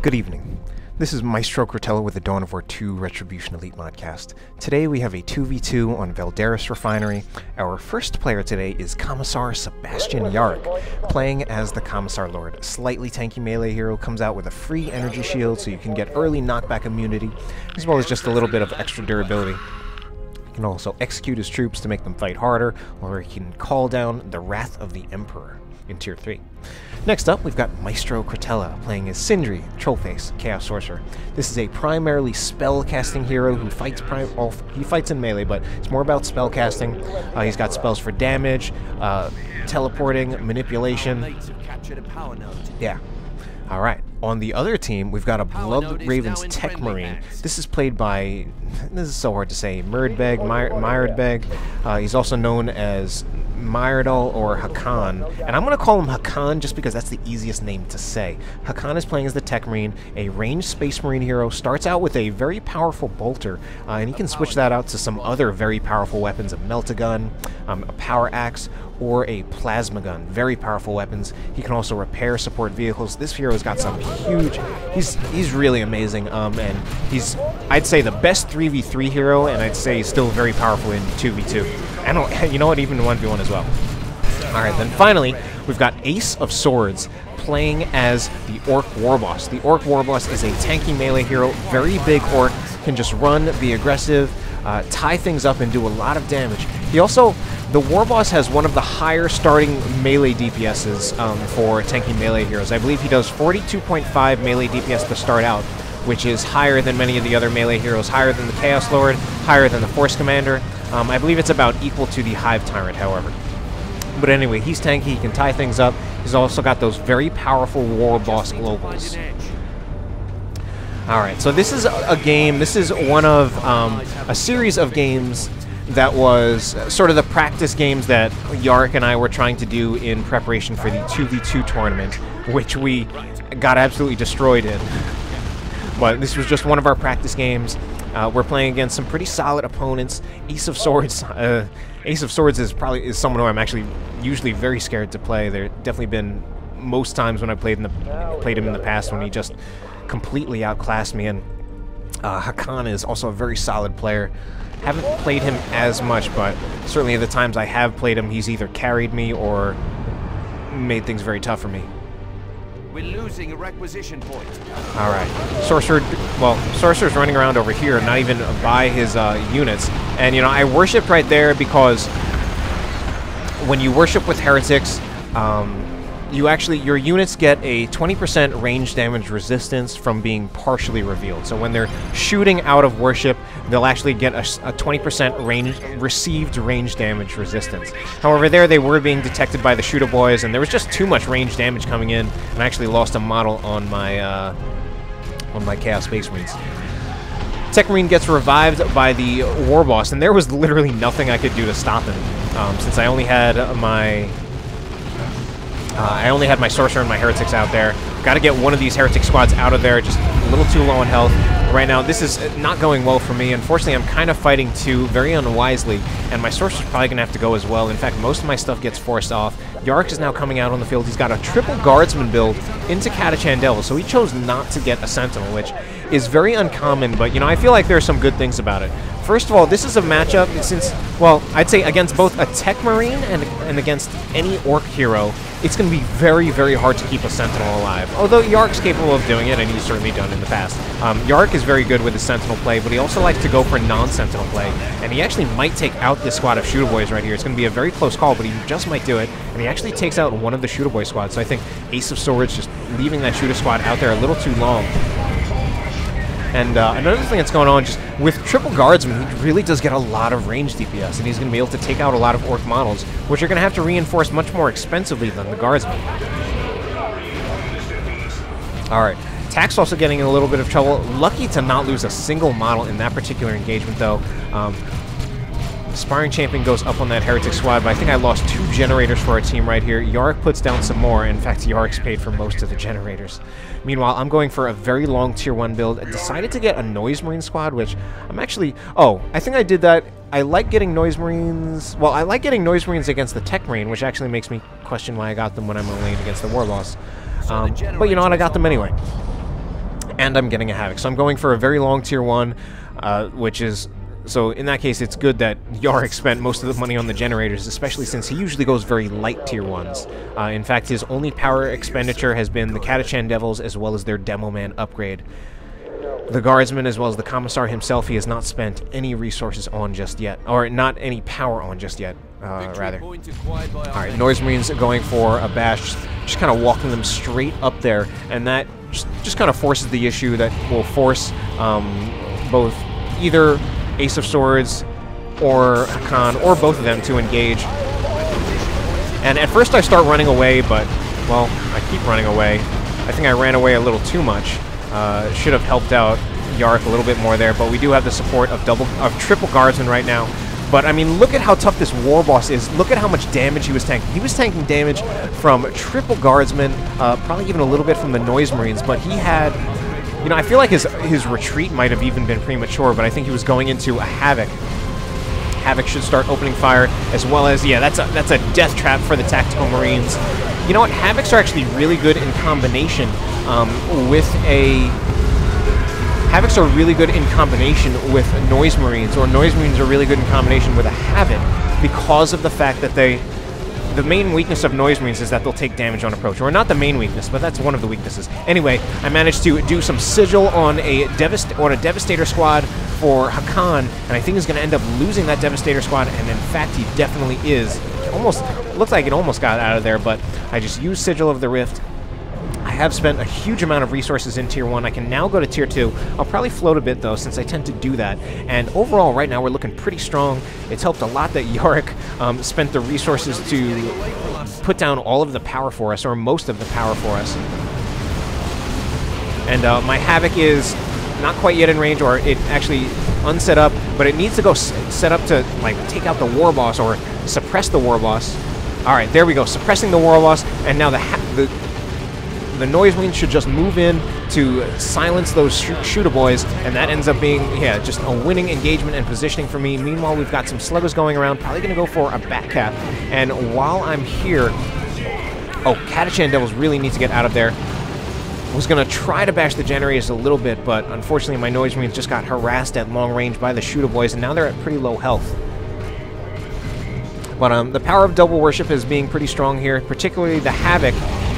Good evening. This is Maestro Cretella with the Dawn of War 2 Retribution Elite Modcast. Today we have a 2v2 on Valderus Refinery. Our first player today is Commissar Sebastian Yarrick, playing as the Commissar Lord. A slightly tanky melee hero, comes out with a free energy shield so you can get early knockback immunity, as well as just a little bit of extra durability. He can also execute his troops to make them fight harder, or he can call down the Wrath of the Emperor in Tier 3. Next up, we've got Maestro Cretella, playing as Sindri, Trollface, Chaos Sorcerer. This is a primarily spell-casting hero who fights he fights in melee, but it's more about spell-casting. He's got spells for damage, teleporting, manipulation. Yeah. Alright, on the other team, we've got a Blood Raven's Techmarine. This is played by, this is so hard to say, Myrdbeg. He's also known as Myrdal or Hakan, and I'm going to call him Hakan just because that's the easiest name to say. Hakan is playing as the Techmarine, a ranged Space Marine hero, starts out with a very powerful bolter, and he can switch that out to some other very powerful weapons, a melt-a-gun, a power axe, or a plasma gun. Very powerful weapons. He can also repair support vehicles. This hero's got some huge, he's really amazing, and he's, I'd say, the best 3v3 hero, and I'd say he's still very powerful in 2v2. And you know what, even 1v1 as well. Alright, then finally, we've got Ace of Swords playing as the Orc Warboss. The Orc Warboss is a tanky melee hero, very big orc, can just run, be aggressive, tie things up, and do a lot of damage. He also, the Warboss has one of the higher starting melee DPSs for tanky melee heroes. I believe he does 42.5 melee DPS to start out, which is higher than many of the other melee heroes, higher than the Chaos Lord, higher than the Force Commander. I believe it's about equal to the Hive Tyrant, however. But anyway, he's tanky, he can tie things up. He's also got those very powerful Warboss globals. Alright, so this is a game, this is one of a series of games that was sort of the practice games that Yarrick and I were trying to do in preparation for the 2v2 tournament, which we got absolutely destroyed in. But this was just one of our practice games. We're playing against some pretty solid opponents. Ace of Swords. Ace of Swords is someone who I'm actually usually very scared to play. There definitely been most times when I played him in the past when he just completely outclassed me. And Hakan is also a very solid player. Haven't played him as much, but certainly the times I have played him, he's either carried me or made things very tough for me. We're losing a requisition point. Alright. Sorcerer's running around over here, not even by his units. And, you know, I worship right there because when you worship with heretics, your units get a 20% range damage resistance from being partially revealed. So when they're shooting out of worship, they'll actually get a 20% received range damage resistance. However, there they were being detected by the shooter boys, and there was just too much range damage coming in, and I actually lost a model on my Chaos Space Marines. Techmarine gets revived by the Warboss, and there was literally nothing I could do to stop him, since I only had my Sorcerer and my Heretics out there. Got to get one of these Heretic squads out of there, just a little too low in health. Right now, this is not going well for me. Unfortunately, I'm kind of fighting two very unwisely, and my Sorcerer's probably going to have to go as well. In fact, most of my stuff gets forced off. Yarrick is now coming out on the field. He's got a triple Guardsman build into Catachandel, so he chose not to get a Sentinel, which is very uncommon, but, you know, I feel like there are some good things about it. First of all, this is a matchup since, well, I'd say against both a Techmarine and against any Orc hero, it's going to be very, very hard to keep a Sentinel alive. Although Yarrick's capable of doing it, and he's certainly done it in the past. Yarrick is very good with his Sentinel play, but he also likes to go for non-Sentinel play, and he actually might take out this squad of Shooter Boys right here. It's going to be a very close call, but he just might do it, and he actually takes out one of the Shooter Boy squads. So I think Ace of Swords just leaving that Shooter squad out there a little too long. And another thing that's going on, just with Triple Guardsman, he really does get a lot of range DPS, and he's going to be able to take out a lot of Orc models, which are going to have to reinforce much more expensively than the Guardsman. Alright, Tack's also getting in a little bit of trouble. Lucky to not lose a single model in that particular engagement, though. Sparring Champion goes up on that Heretic squad, but I think I lost 2 generators for our team right here. Yarrick puts down some more. In fact, Yarrick's paid for most of the generators. Meanwhile, I'm going for a very long Tier 1 build. I decided to get a Noise Marine squad, which I'm actually... Oh, I think I did that. I like getting Noise Marines... Well, I like getting Noise Marines against the Techmarine, which actually makes me question why I got them when I'm in lane against the Warboss. But you know what? I got them anyway. and I'm getting a Havoc. So I'm going for a very long tier 1, which is... So in that case, it's good that Yarrick spent most of the money on the generators, especially since he usually goes very light tier 1s. In fact, his only power expenditure has been the Catachan Devils as well as their Demo Man upgrade. The Guardsman as well as the Commissar himself, he has not spent any resources on just yet. Or not any power on just yet, rather. Alright, Noise Marines going for a bash, just kind of walking them straight up there, and that just kind of forces the issue that will force both either Ace of Swords or Hakan, or both of them, to engage. And at first I start running away, but, well, I keep running away. I think I ran away a little too much. Should have helped out Yarrick a little bit more there, but we do have the support of triple Guardsmen right now. But, I mean, look at how tough this Warboss is. Look at how much damage he was tanking. He was tanking damage from triple Guardsmen, probably even a little bit from the Noise Marines, but he had... You know, I feel like his retreat might have even been premature, but I think he was going into a Havoc. Havoc should start opening fire, as well as, yeah, that's a death trap for the Tactical Marines. You know what? Havocs are actually really good in combination with a... Havocs are really good in combination with Noise Marines, or Noise Marines are really good in combination with a Havoc, because of the fact that they... The main weakness of Noise Marines is that they'll take damage on approach. Or not the main weakness, but that's one of the weaknesses. Anyway, I managed to do some Sigil on a Devastator squad for Hakan, and I think he's going to end up losing that Devastator squad, and in fact he definitely is. It looks like it almost got out of there, but I just used Sigil of the Rift. I have spent a huge amount of resources in Tier 1. I can now go to Tier 2. I'll probably float a bit, though, since I tend to do that. And overall, right now, we're looking pretty strong. It's helped a lot that Yarrick spent the resources to put down all of the power for us, or most of the power for us. And my Havoc is not quite yet in range, or it actually unset up, but it needs to go set up to, like, take out the Warboss, or suppress the Warboss. Alright, there we go, suppressing the Warboss, and now the Noise Marines should just move in to silence those shooter boys, and that ends up being, yeah, just a winning engagement and positioning for me. Meanwhile, we've got some sluggers going around, probably going to go for a Batcat. And while I'm here... Oh, Catachan Devils really need to get out of there. Was going to try to bash the generators a little bit, but unfortunately my Noise Marines just got harassed at long range by the shooter boys, and now they're at pretty low health. But the power of Double Worship is being pretty strong here, particularly the Havoc.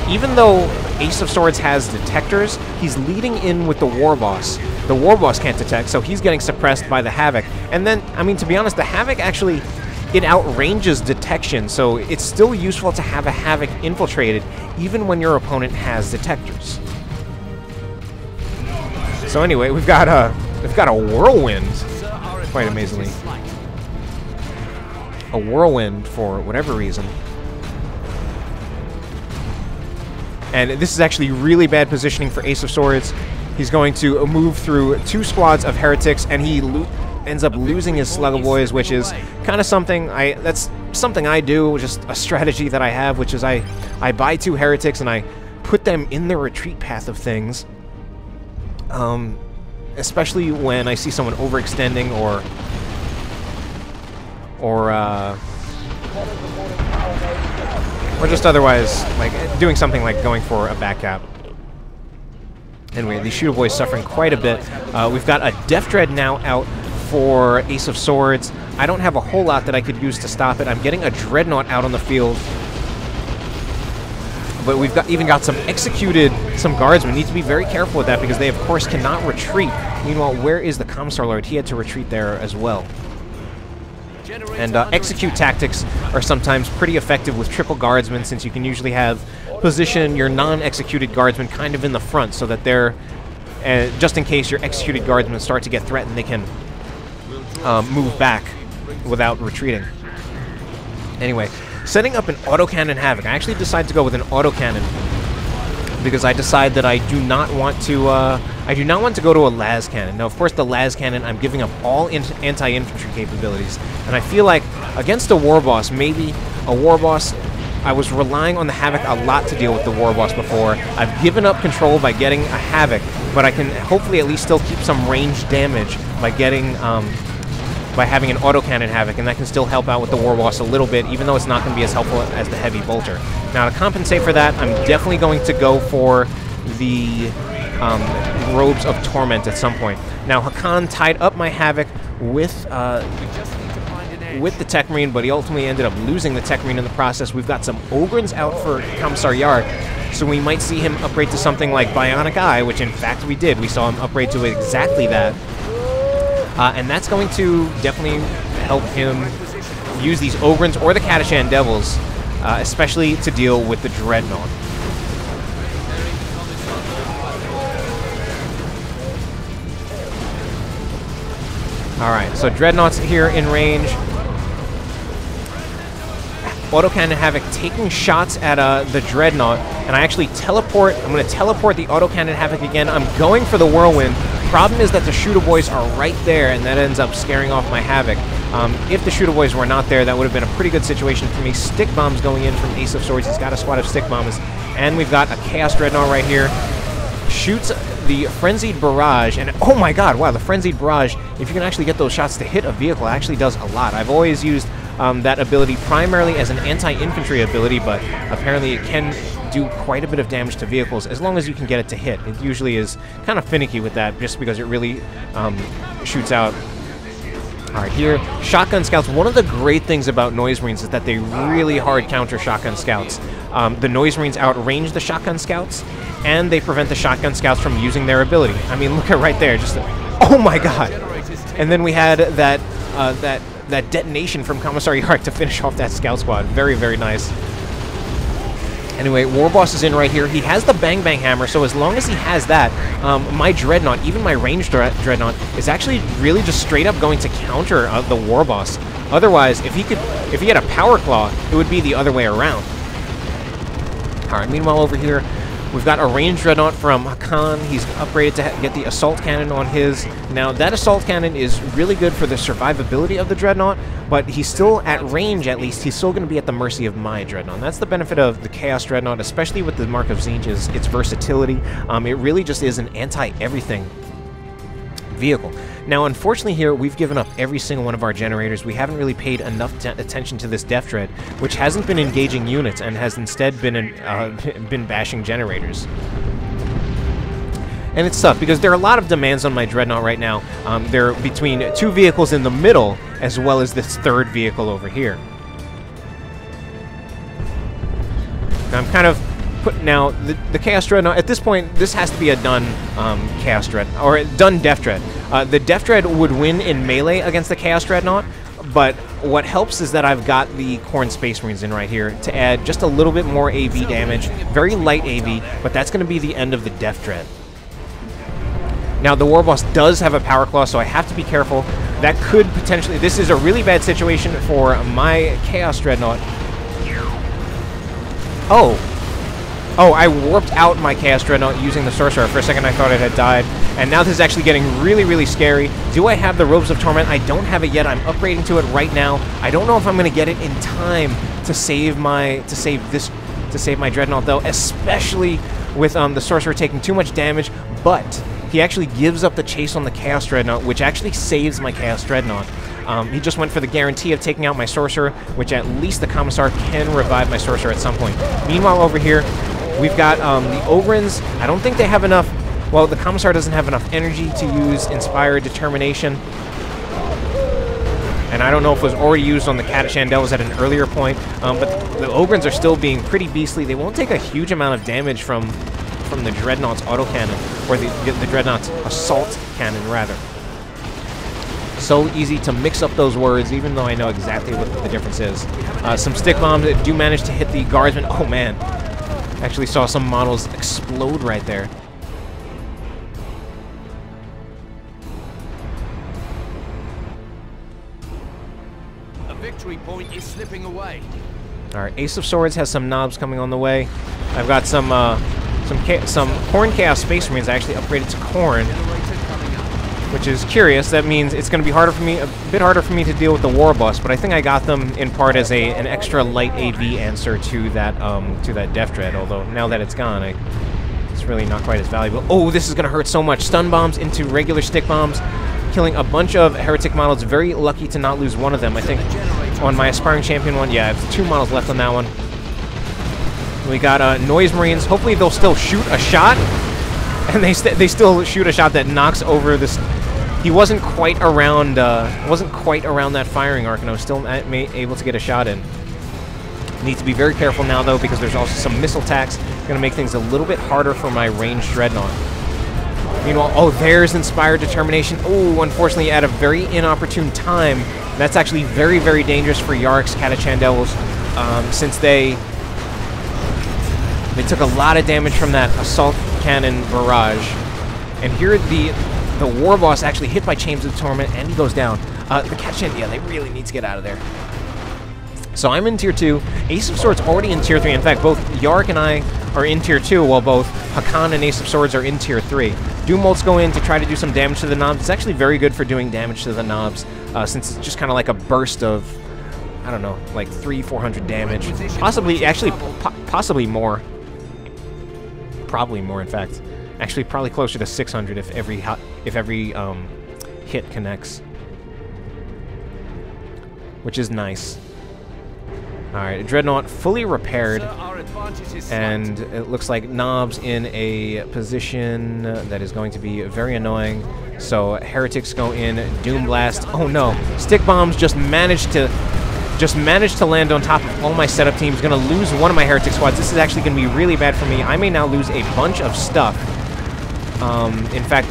Even though Ace of Swords has detectors, he's leading in with the Warboss. The Warboss can't detect, so he's getting suppressed by the Havoc. And then, I mean, to be honest, the Havoc actually, it outranges detection, so it's still useful to have a Havoc infiltrated, even when your opponent has detectors. So anyway, we've got a Whirlwind, quite amazingly. A Whirlwind for whatever reason. And this is actually really bad positioning for Ace of Swords. He's going to move through 2 squads of Heretics, and he ends up losing his Slugger Boys, which is kind of something that's something I do, just a strategy that I have, which is I buy 2 Heretics and I put them in the retreat path of things. Especially when I see someone overextending or just otherwise, like, doing something like going for a back cap. Anyway, these shooter boys suffering quite a bit. We've got a Death Dread now out for Ace of Swords. I don't have a whole lot that I could use to stop it. I'm getting a Dreadnought out on the field. But we've even got some Guardsmen. Need to be very careful with that because they, of course, cannot retreat. Meanwhile, where is the Commissar Lord? He had to retreat there as well. And execute tactics are sometimes pretty effective with triple Guardsmen, since you can usually position your non-executed Guardsmen kind of in the front so that they're, just in case your executed Guardsmen start to get threatened, they can move back without retreating. Anyway, setting up an autocannon Havoc. I actually decided to go with an autocannon because I decide that I do not want to go to a las cannon. Now, of course, the las cannon, I'm giving up all anti-infantry capabilities, and I feel like against a Warboss, maybe a Warboss, I was relying on the Havoc a lot to deal with the Warboss before. I've given up control by getting a Havoc, but I can hopefully at least still keep some ranged damage by getting by having an autocannon Havoc, and that can still help out with the Warboss a little bit, even though it's not going to be as helpful as the Heavy Bolter. Now, to compensate for that, I'm definitely going to go for the Robes of Torment at some point. Now, Hakan tied up my Havoc with the Techmarine, but he ultimately ended up losing the Techmarine in the process. We've got some Ogrins out for Commissar Yarrick, so we might see him upgrade to something like Bionic Eye, which in fact we did. We saw him upgrade to exactly that. And that's going to definitely help him use these Ogrins or the Catachan Devils, especially to deal with the Dreadnought. Alright, so Dreadnought's here in range. Autocannon Havoc taking shots at the Dreadnought, and I actually teleport. I'm going to teleport the Autocannon Havoc again. I'm going for the Whirlwind. Problem is that the Shooter Boys are right there, and that ends up scaring off my Havoc. If the Shooter Boys were not there, that would have been a pretty good situation for me. Stick Bombs going in from Ace of Swords. He's got a squad of Stick Bombs, and we've got a Chaos Dreadnought right here. Shoots the Frenzied Barrage, and oh my god, wow, the Frenzied Barrage, if you can actually get those shots to hit a vehicle, actually does a lot. I've always used that ability primarily as an anti-infantry ability, but apparently it can do quite a bit of damage to vehicles as long as you can get it to hit. It usually is kind of finicky with that just because it really shoots out. Alright, here, Shotgun Scouts. One of the great things about Noise Marines is that they really hard counter Shotgun Scouts. The Noise Marines outrange the Shotgun Scouts, and they prevent the Shotgun Scouts from using their ability. I mean, look at right there, just oh my god! And then we had that detonation from Commissar Yarrick to finish off that Scout Squad. Very, very nice. Anyway, Warboss is in right here. He has the Bang Bang Hammer, so as long as he has that, my Dreadnought, even my ranged Dreadnought, is actually really just straight up going to counter the Warboss. Otherwise, if he had a Power Claw, it would be the other way around. Alright, meanwhile over here, we've got a ranged Dreadnought from Hakan. He's upgraded to get the Assault Cannon on his. Now, that Assault Cannon is really good for the survivability of the Dreadnought, but he's still, at range at least, he's still going to be at the mercy of my Dreadnought. That's the benefit of the Chaos Dreadnought, especially with the Mark of Tzeentch, is its versatility. It really just is an anti-everything vehicle. Now, unfortunately here, we've given up every single one of our generators. We haven't really paid enough attention to this Death Dread, which hasn't been engaging units and has instead been bashing generators. And it's tough because there are a lot of demands on my Dreadnought right now. They're between two vehicles in the middle as well as this third vehicle over here. Now, I'm kind of now, the Chaos Dreadnought, at this point, this has to be a done Chaos Dread, or done Death Dread. The Death Dread would win in melee against the Chaos Dreadnought, but what helps is that I've got the Khorne Space Marines in right here to add just a little bit more AV damage. Very light AV, but that's going to be the end of the Death Dread. Now, the Warboss does have a Power Claw, so I have to be careful. That could potentially... This is a really bad situation for my Chaos Dreadnought. Oh, I warped out my Chaos Dreadnought using the Sorcerer. For a second, I thought it had died. And now this is actually getting really, really scary. Do I have the Robes of Torment? I don't have it yet. I'm upgrading to it right now. I don't know if I'm going to get it in time to save my Dreadnought, though, especially with the Sorcerer taking too much damage. But he actually gives up the chase on the Chaos Dreadnought, which actually saves my Chaos Dreadnought. He just went for the guarantee of taking out my Sorcerer, which at least the Commissar can revive my Sorcerer at some point. Meanwhile, over here, we've got the Ogrins. I don't think they have enough... Well, the Commissar doesn't have enough energy to use Inspired Determination. And I don't know if it was already used on the Catachan Devils at an earlier point. But the Ogrins are still being pretty beastly. They won't take a huge amount of damage from the Dreadnought's autocannon. Or the Dreadnought's Assault Cannon, rather. So easy to mix up those words, even though I know exactly what the difference is. Some Stick Bombs that do manage to hit the Guardsmen. Oh, man. Actually saw some models explode right there. A victory point is slipping away. Alright, Ace of Swords has some knobs coming on the way. I've got some Khorne Chaos Space Marines I actually upgraded to Khorne, which is curious. That means it's going to be a bit harder for me to deal with the Warboss, but I think I got them in part as an extra light AV answer to that Death Dread, although now that it's gone, it's really not quite as valuable. Oh, this is going to hurt so much. Stun Bombs into regular Stick Bombs, killing a bunch of Heretic models. Very lucky to not lose one of them, I think. On my Aspiring Champion one, yeah, I have 2 models left on that one. We got Noise Marines. Hopefully they'll still shoot a shot. And they still shoot a shot that knocks over this. He wasn't quite around that firing arc, and I was still able to get a shot in. Need to be very careful now, though, because there's also some missile attacks. Going to make things a little bit harder for my ranged Dreadnought. Meanwhile, oh, there's Inspired Determination. Oh, unfortunately, at a very inopportune time. That's actually very, very dangerous for Yarrick's Catachan Devils, since they took a lot of damage from that assault cannon barrage. And here the Warboss actually hit by Chains of Torment, and he goes down. The Catachan, yeah, they really need to get out of there. So I'm in Tier 2. Ace of Swords already in Tier 3. In fact, both Yarrick and I are in Tier 2, while both Hakan and Ace of Swords are in Tier 3. Doom Bolts go in to try to do some damage to the knobs. It's actually very good for doing damage to the knobs, since it's just kind of like a burst of, I don't know, like 300-400 damage. Possibly, actually, possibly more. Probably more, in fact. Actually, probably closer to 600 if every hit connects. Which is nice. Alright, Dreadnought fully repaired, and it looks like Knobs in a position that is going to be very annoying. So Heretics go in, Doom Blast. Oh no, Stick Bombs just managed to land on top of all my setup teams. Going to lose one of my Heretic squads. This is actually going to be really bad for me. I may now lose a bunch of stuff. In fact,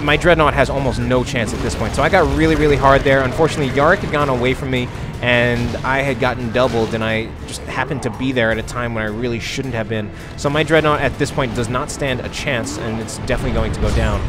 my Dreadnought has almost no chance at this point. So I got really, really hard there. Unfortunately, Yarrick had gone away from me, and I had gotten doubled, and I just happened to be there at a time when I really shouldn't have been. So my Dreadnought at this point does not stand a chance, and it's definitely going to go down.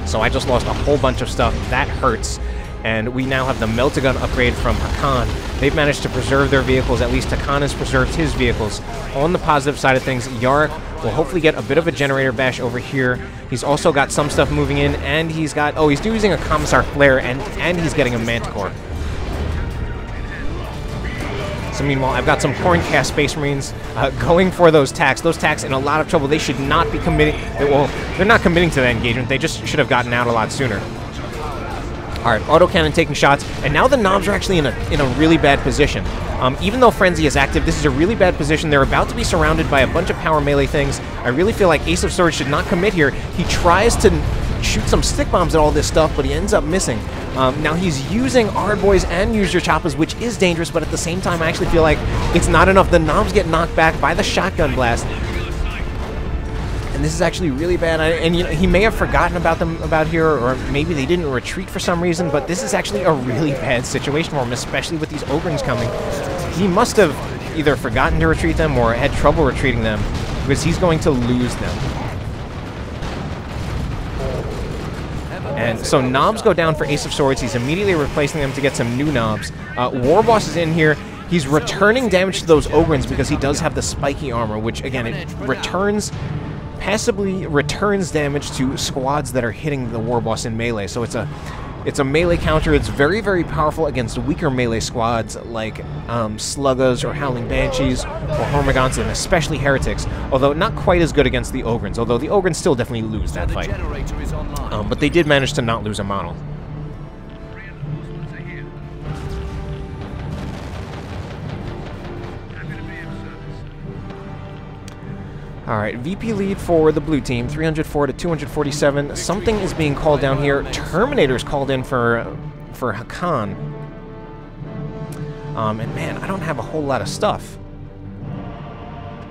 So I just lost a whole bunch of stuff. That hurts. And we now have the Melt-A-Gun upgrade from Hakan. They've managed to preserve their vehicles. At least Hakan has preserved his vehicles. On the positive side of things, Yarrick will hopefully get a bit of a generator bash over here. He's also got some stuff moving in, and he's got... Oh, he's using a Commissar Flare, and he's getting a Manticore. So meanwhile, I've got some Horncast Space Marines going for those tacks. Those tacks in a lot of trouble. They should not be committing... Well, they're not committing to that engagement. They just should have gotten out a lot sooner. Alright, autocannon taking shots, and now the knobs are actually in a really bad position. Even though Frenzy is active, this is a really bad position. They're about to be surrounded by a bunch of power melee things. I really feel like Ace of Swords should not commit here. He tries to shoot some stick bombs at all this stuff, but he ends up missing. Now he's using Ard Boys and Use Your Choppas, which is dangerous, but at the same time I actually feel like it's not enough. The knobs get knocked back by the shotgun blast. And this is actually really bad. And you know, he may have forgotten about them here, or maybe they didn't retreat for some reason, but this is actually a really bad situation for him, especially with these Ogrins coming. He must have either forgotten to retreat them or had trouble retreating them, because he's going to lose them. And so knobs go down for Ace of Swords. He's immediately replacing them to get some new knobs. Warboss is in here. He's returning damage to those Ogrins because he does have the spiky armor, which, again, it passively returns damage to squads that are hitting the Warboss in melee. So it's a melee counter. It's very, very powerful against weaker melee squads like Sluggas or Howling Banshees or Hormagaunts, and especially Heretics, although not quite as good against the Ogrins, although the Ogrins still definitely lose that fight. But they did manage to not lose a model. Alright, VP lead for the blue team, 304 to 247. Something is being called down here. Terminator's called in for Hakan. And man, I don't have a whole lot of stuff.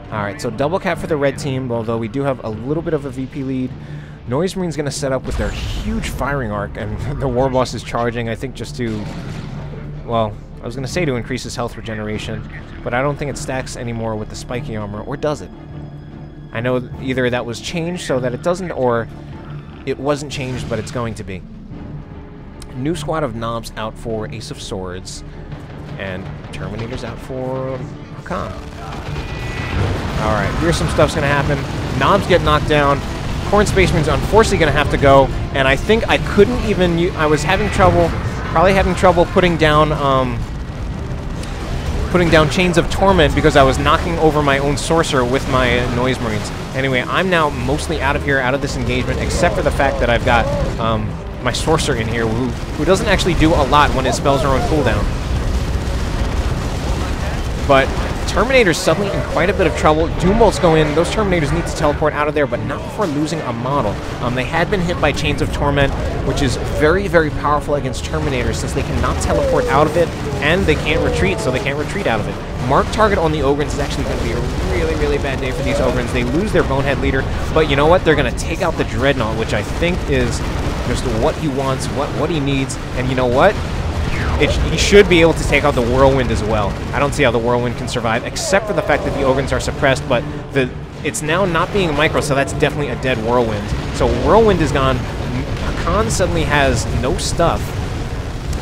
Alright, so double cap for the red team, although we do have a little bit of a VP lead. Noise Marine's going to set up with their huge firing arc, and the Warboss is charging, I think, just to... Well, I was going to say to increase his health regeneration, but I don't think it stacks anymore with the spiky armor, or does it? I know either that was changed so that it doesn't, or it wasn't changed, but it's going to be. New squad of knobs out for Ace of Swords, and Terminator's out for Hakan. Alright, here's some stuff's going to happen. Knobs get knocked down. Corn Space Marine's unfortunately going to have to go, and I think I couldn't even... I was having trouble, probably having trouble putting down Chains of Torment because I was knocking over my own Sorcerer with my Noise Marines. Anyway, I'm now mostly out of here, out of this engagement, except for the fact that I've got my Sorcerer in here, who doesn't actually do a lot when his spells are on cooldown. But Terminator's suddenly in quite a bit of trouble. Doom bolts go in. Those Terminators need to teleport out of there, but not before losing a model. They had been hit by Chains of Torment, which is very, very powerful against Terminators since they cannot teleport out of it, and they can't retreat, so they can't retreat out of it. Mark target on the Ogrins is actually going to be a really, really bad day for these Ogrins. They lose their Bonehead leader, but you know what? They're going to take out the Dreadnought, which I think is just what he wants, what he needs, and you know what? He should be able to take out the Whirlwind as well. I don't see how the Whirlwind can survive, except for the fact that the Ogrins are suppressed, but it's now not being micro, so that's definitely a dead Whirlwind. So Whirlwind is gone. Hakan suddenly has no stuff,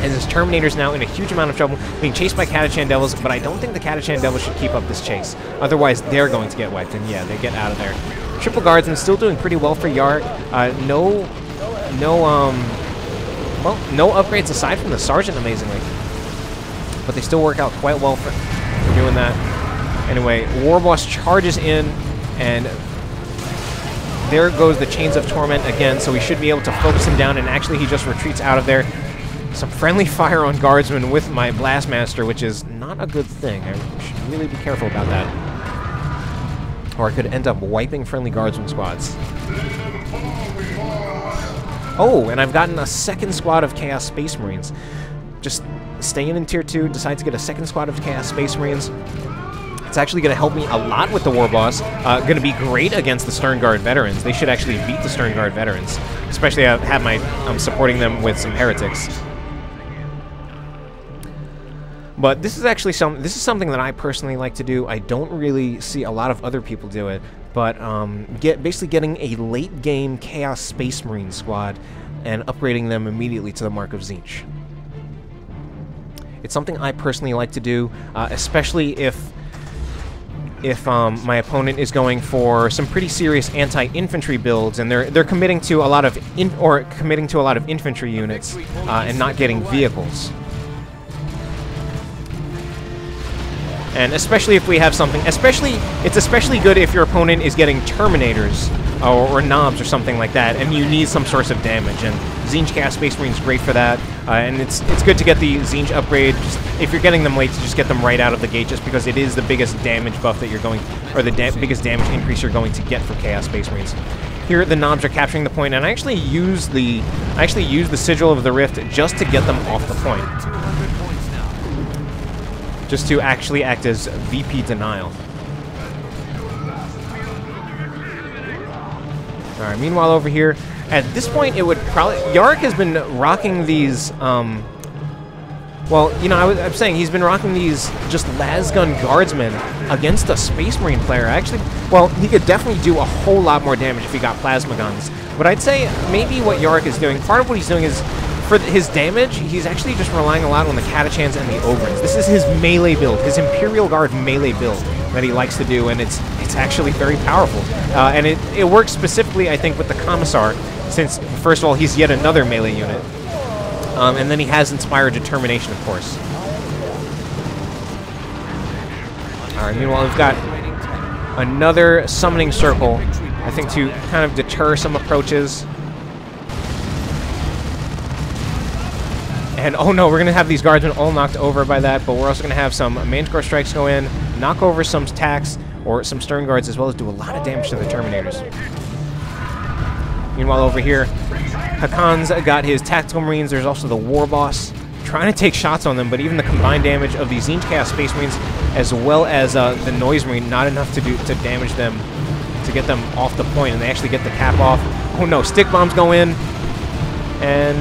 and his Terminator's now in a huge amount of trouble, being chased by Catachan Devils, but I don't think the Catachan Devils should keep up this chase. Otherwise, they're going to get wiped, and yeah, they get out of there. Triple Guardsman still doing pretty well for Yarrick. Well, no upgrades aside from the Sergeant, amazingly. But they still work out quite well for doing that. Anyway, Warboss charges in, and there goes the Chains of Torment again, so we should be able to focus him down, and actually he just retreats out of there. Some friendly fire on Guardsmen with my Blastmaster, which is not a good thing. I should really be careful about that. Or I could end up wiping friendly Guardsman squads. Oh, and I've gotten a second squad of Chaos Space Marines. Just staying in Tier 2, decide to get a second squad of Chaos Space Marines. It's actually going to help me a lot with the Warboss. Going to be great against the Stern Guard veterans. They should actually beat the Stern Guard veterans. Especially I'm supporting them with some heretics. But this is actually something that I personally like to do. I don't really see a lot of other people do it. But basically getting a late-game Chaos Space Marine squad and upgrading them immediately to the Mark of Tzeentch. It's something I personally like to do, especially if my opponent is going for some pretty serious anti-infantry builds, and they're committing to a lot of infantry units and not getting vehicles. And especially if we have something, it's especially good if your opponent is getting Terminators or Knobs or something like that, and you need some source of damage. And Tzeentch Chaos Space Marine is great for that. And it's good to get the Tzeentch upgrade. If you're getting them late, to just get them right out of the gate, just because it is the biggest damage buff that you're going, or the biggest damage increase you're going to get for Chaos Space Marines. Here, the Knobs are capturing the point, and I actually use the Sigil of the Rift just to get them off the point. Just to actually act as VP denial. Alright, meanwhile over here, at this point it would probably... Yarrick has been rocking these, well, you know, I'm saying he's been rocking these just Lasgun Guardsmen against a Space Marine player. Actually, well, he could definitely do a whole lot more damage if he got Plasma Guns. But I'd say maybe what Yarrick is doing, part of what he's doing is, for his damage, he's actually just relying a lot on the Catachans and the Ogrins. This is his melee build, his Imperial Guard melee build that he likes to do, and it's actually very powerful. And it works specifically, I think, with the Commissar, since, first of all, he's yet another melee unit. And then he has Inspired Determination, of course. Alright, meanwhile, we've got another Summoning Circle, I think, to kind of deter some approaches. And oh no, we're going to have these Guardsmen all knocked over by that, but we're also going to have some Manticore Strikes go in, knock over some attacks, or some Stern Guards, as well as do a lot of damage to the Terminators. Meanwhile, over here, Hakan's got his Tactical Marines. There's also the Warboss, trying to take shots on them, but even the combined damage of the Tzeentch Chaos Space Marines, as well as the Noise Marine, not enough to damage them, to get them off the point, and they actually get the cap off. Oh no, Stick Bombs go in, and...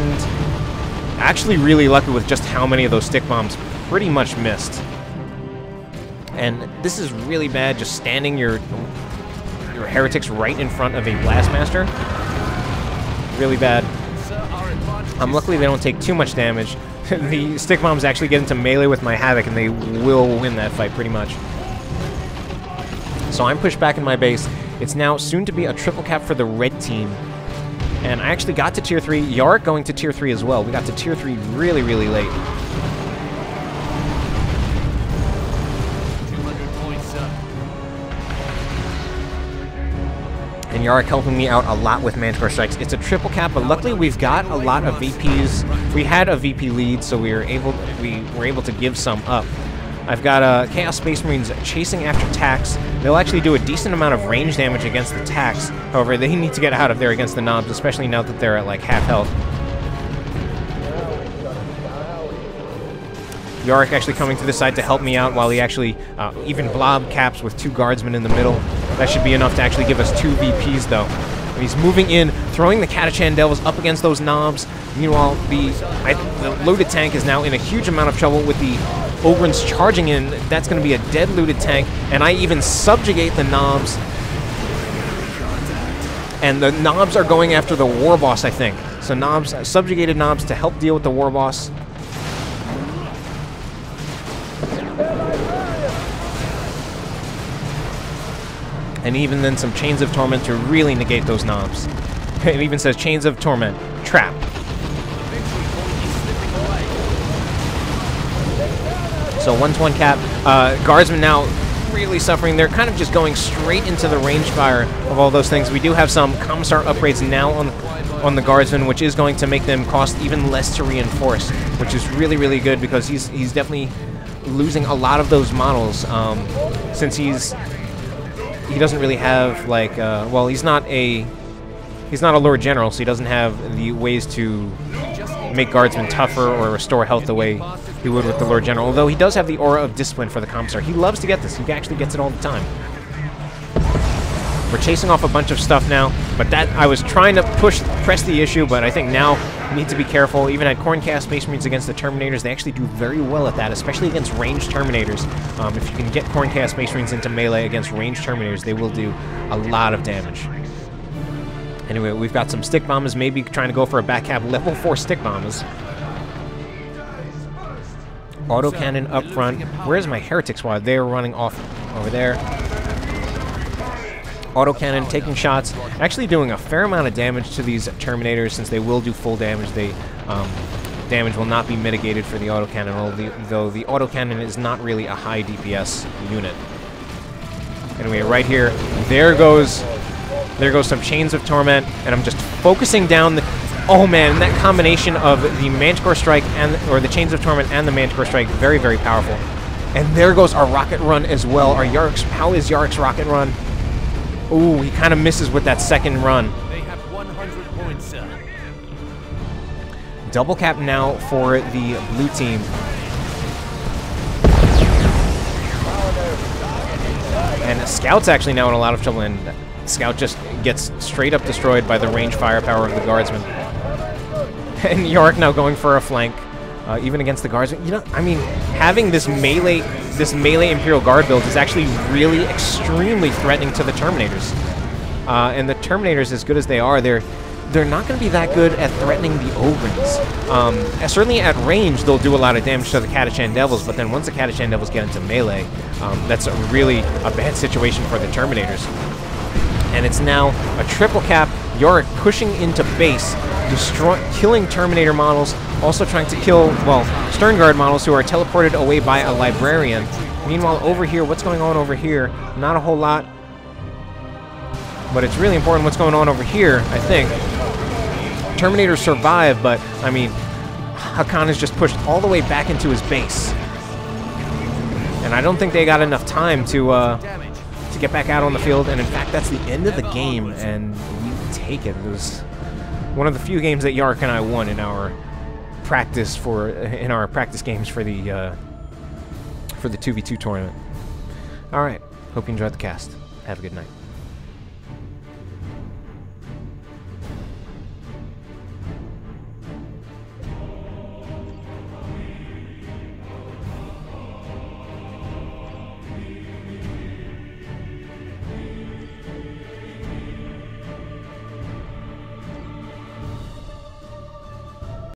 actually really lucky with just how many of those stick bombs pretty much missed. And this is really bad, just standing your heretics right in front of a Blastmaster. Really bad. Luckily they don't take too much damage. The stick bombs actually get into melee with my Havoc, and they will win that fight pretty much. So I'm pushed back in my base. It's now soon to be a triple cap for the red team. And I actually got to Tier 3. Yarrick going to Tier 3 as well. We got to Tier 3 really, really late. 200 points, sir. And Yarrick helping me out a lot with Manticore Strikes. It's a triple cap, but luckily we've got a lot of VPs. We had a VP lead, so we were able to give some up. I've got Chaos Space Marines chasing after Tax. They'll actually do a decent amount of range damage against the Tax. However, they need to get out of there against the Knobs, especially now that they're at like half health. Yarrick actually coming to this side to help me out while he actually even blob caps with 2 guardsmen in the middle. That should be enough to actually give us 2 VPs though. And he's moving in, throwing the Catachan Devils up against those Knobs. Meanwhile, the loaded tank is now in a huge amount of trouble with the Ogrins charging in. That's going to be a dead looted tank, and I even subjugate the Knobs. And the Knobs are going after the Warboss, I think. So Knobs, subjugated Knobs to help deal with the Warboss. And even then some Chains of Torment to really negate those Knobs. It even says Chains of Torment, trap. So 1-1 cap. Guardsmen now really suffering. They're kind of just going straight into the range fire of all those things. We do have some Commissar upgrades now on the Guardsmen, which is going to make them cost even less to reinforce, which is really, really good because he's definitely losing a lot of those models since he doesn't really have like well, he's not a Lord General, so he doesn't have the ways to make Guardsmen tougher or restore health the way he would with the Lord General. Although he does have the aura of discipline for the Commissar. He loves to get this. He actually gets it all the time. We're chasing off a bunch of stuff now, but that I was trying to press the issue, but I think now we need to be careful. Even at Chaos Space Marines against the Terminators, they actually do very well at that, especially against ranged Terminators. If you can get Chaos Space Marines into melee against ranged Terminators, they will do a lot of damage. Anyway, we've got some stick bombers, maybe trying to go for a back cap. Level 4 stick bombers. Autocannon up front. Where's my Heretic Squad? They're running off over there. Autocannon taking shots, actually doing a fair amount of damage to these Terminators since they will do full damage. They damage will not be mitigated for the autocannon, though the autocannon is not really a high DPS unit. Anyway, right here, there goes some Chains of Torment, and I'm just focusing down the... Oh man, that combination of the Manticore Strike or the Chains of Torment and the Manticore Strike, very, very powerful. And there goes our Rocket Run as well. How is Yarrick's Rocket Run? Ooh, he kind of misses with that second run. They have 100 points, sir. Double cap now for the blue team. And Scout's actually now in a lot of trouble, and Scout just gets straight up destroyed by the range firepower of the Guardsmen. And Yarrick now going for a flank, even against the Guardsmen. You know, I mean, having this melee Imperial Guard build is actually really extremely threatening to the Terminators. And the Terminators, as good as they are, they're not going to be that good at threatening the Ogrins. Certainly at range, they'll do a lot of damage to the Catachan Devils, but then once the Catachan Devils get into melee, that's really a bad situation for the Terminators. And it's now a triple cap. Yarrick pushing into base, killing Terminator models, also trying to kill, well, Stern Guard models who are teleported away by a Librarian. Meanwhile, over here, what's going on over here? Not a whole lot. But it's really important what's going on over here, I think. Terminators survive, but, I mean, Hakan is just pushed all the way back into his base. And I don't think they got enough time to get back out on the field, and in fact, that's the end of the game, and we take it. It was one of the few games that Yarrick and I won in our practice games for the 2v2 tournament. All right, hope you enjoyed the cast. Have a good night.